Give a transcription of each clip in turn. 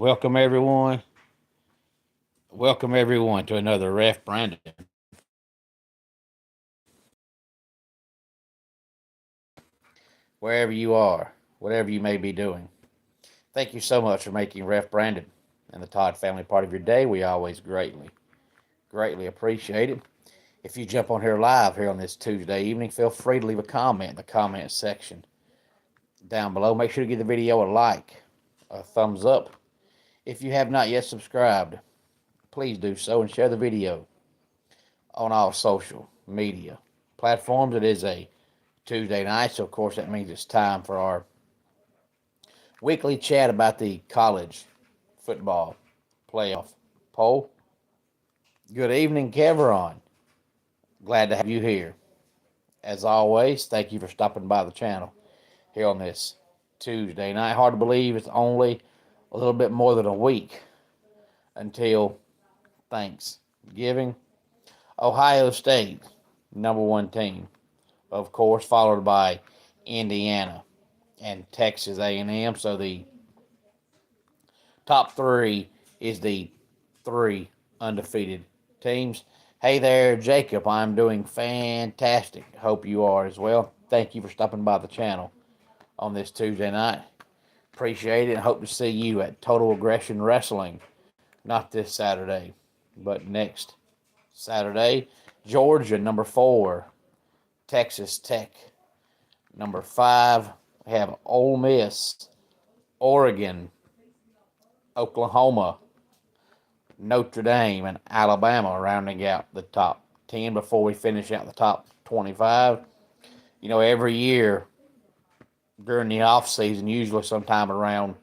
Welcome everyone. Welcome everyone to another Ref Brandon. Wherever you are, whatever you may be doing. Thank you so much for making Ref Brandon and the Todd family part of your day. We always greatly appreciate it. If you jump on here live here on this Tuesday evening, feel free to leave a comment in the comment section down below. Make sure to give the video a like, a thumbs up. If you have not yet subscribed, please do so and share the video on all social media platforms. It is a Tuesday night, so of course that means it's time for our weekly chat about the college football playoff poll. Good evening, Kevron. Glad to have you here. As always, thank you for stopping by the channel here on this Tuesday night. Hard to believe it's only a little bit more than a week until Thanksgiving. Ohio State, number one team, of course, followed by Indiana and Texas A&M. So the top three is the three undefeated teams. Hey there, Jacob. I'm doing fantastic. Hope you are as well. Thank you for stopping by the channel on this Tuesday night. Appreciate it and hope to see you at Total Aggression Wrestling. Not this Saturday, but next Saturday. Georgia, number 4. Texas Tech, number 5. We have Ole Miss, Oregon, Oklahoma, Notre Dame, and Alabama rounding out the top 10 before we finish out the top 25. You know, every year during the off season, usually sometime around,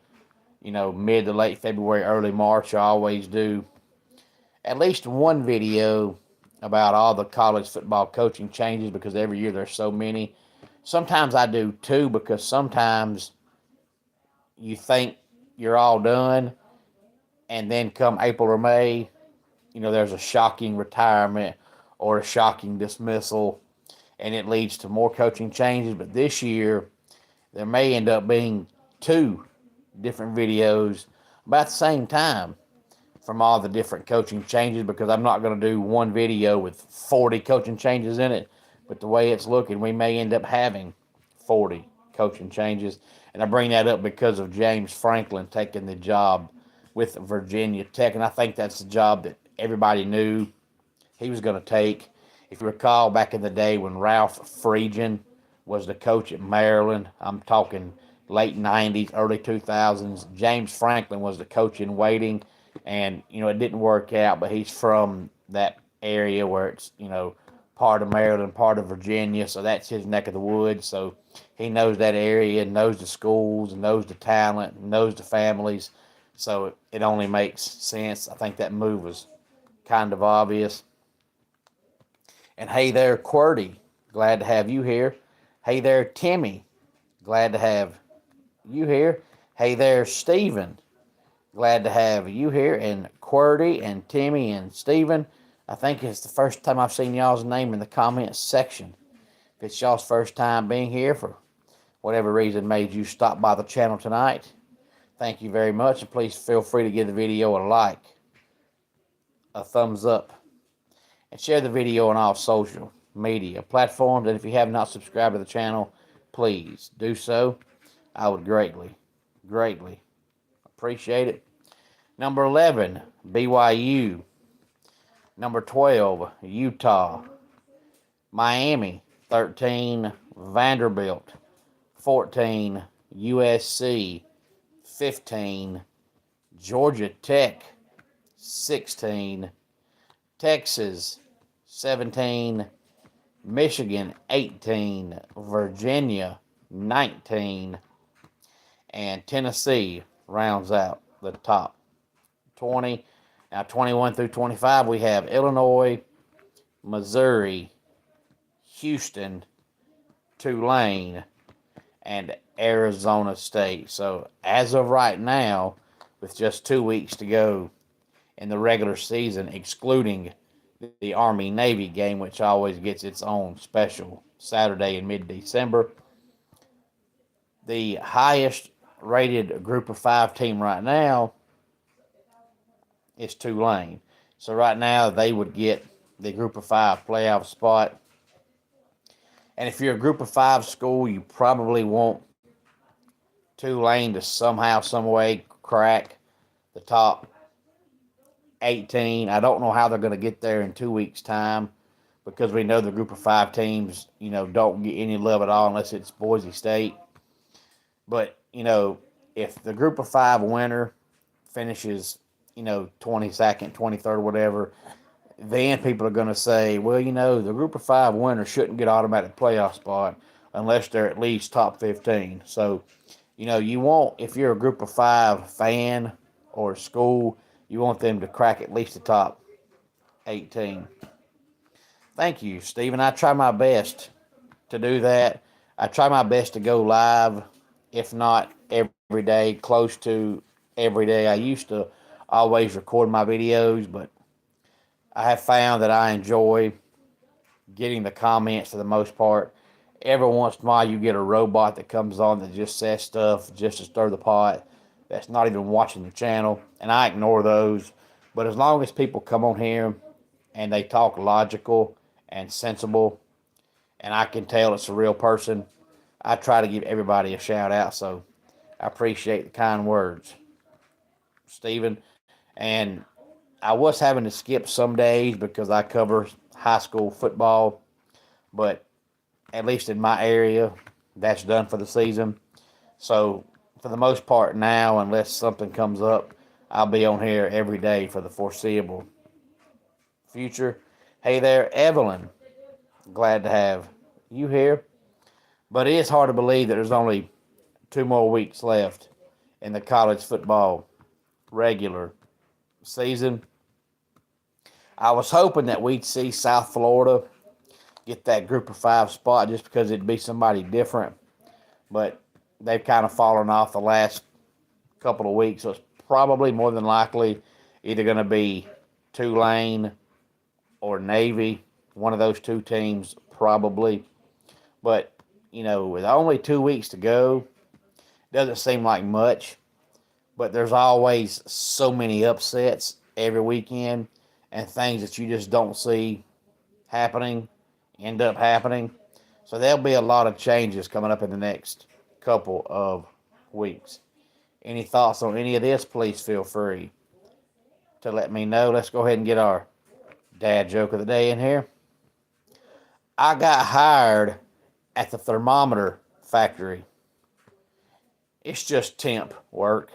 mid to late February, early March, I always do at least one video about all the college football coaching changes because every year there's so many. Sometimes I do two because sometimes you think you're all done, and then come April or May, there's a shocking retirement or a shocking dismissal, and it leads to more coaching changes. But this year, there may end up being two different videos about the same time from all the different coaching changes because I'm not going to do one video with 40 coaching changes in it. But the way it's looking, we may end up having 40 coaching changes. And I bring that up because of James Franklin taking the job with Virginia Tech. And I think that's the job that everybody knew he was going to take. If you recall back in the day when Ralph Friedgen was the coach at Maryland, I'm talking late 90s, early 2000s, James Franklin was the coach in waiting. And, it didn't work out, but he's from that area where it's, part of Maryland, part of Virginia. So that's his neck of the woods. So he knows that area, knows the schools, knows the talent, knows the families. So it only makes sense. I think that move was kind of obvious. And hey there, QWERTY. Glad to have you here. Hey there, Timmy. Glad to have you here. Hey there, Stephen. Glad to have you here. And QWERTY and Timmy and Stephen, I think it's the first time I've seen y'all's name in the comments section. If it's y'all's first time being here for whatever reason made you stop by the channel tonight, thank you very much. And please feel free to give the video a like, a thumbs up, and share the video on all social media platforms. And if you have not subscribed to the channel, please do so. I would greatly appreciate it. Number 11, BYU. Number 12, Utah. Miami, 13, Vanderbilt. 14, USC. 15, Georgia Tech. 16, Texas. 17, Michigan. 18, Virginia. 19, and Tennessee rounds out the top 20. Now 21 through 25, we have Illinois, Missouri, Houston, Tulane, and Arizona State. So as of right now, with just 2 weeks to go in the regular season, excluding the Army-Navy game, which always gets its own special Saturday in mid-December, the highest rated group of 5 team right now is Tulane. So right now they would get the Group of Five playoff spot. And if you're a Group of Five school, you probably want Tulane to somehow, some way crack the top 18. I don't know how they're going to get there in 2 weeks' time because we know the Group of Five teams, don't get any love at all unless it's Boise State. But, if the Group of Five winner finishes, 22nd, 23rd, whatever, then people are going to say, well, the Group of Five winner shouldn't get automatic playoff spot unless they're at least top 15. So, you want, if you're a Group of Five fan or school, you want them to crack at least the top 18. Thank you, Stephen. I try my best to do that. I try my best to go live, if not every day, close to every day. I used to always record my videos, but I have found that I enjoy getting the comments for the most part. Every once in a while, you get a robot that comes on that just says stuff just to stir the pot. That's not even watching the channel, and I ignore those. But as long as people come on here and they talk logical and sensible, and I can tell it's a real person, I try to give everybody a shout out. So I appreciate the kind words, Stephen. And I was having to skip some days because I cover high school football, but at least in my area, that's done for the season. So for the most part now, unless something comes up, I'll be on here every day for the foreseeable future. Hey there, Evelyn. Glad to have you here. But it is hard to believe that there's only 2 more weeks left in the college football regular season. I was hoping that we'd see South Florida get that Group of Five spot just because it'd be somebody different. But they've kind of fallen off the last couple of weeks. So it's probably more than likely either going to be Tulane or Navy. One of those two teams probably. But, with only 2 weeks to go, doesn't seem like much. But there's always so many upsets every weekend and things that you just don't see happening end up happening. So there'll be a lot of changes coming up in the next couple of weeks. Any thoughts on any of this, please feel free to let me know. Let's go ahead and get our dad joke of the day in here. I got hired at the thermometer factory. It's just temp work.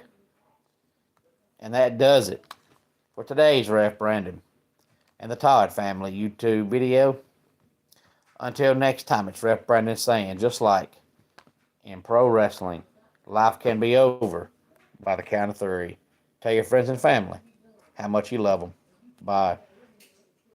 And that does it for today's Ref Brandon and the Todd Family YouTube video. Until next time, it's Ref Brandon saying, just like in pro wrestling, life can be over by the count of three. Tell your friends and family how much you love them. Bye.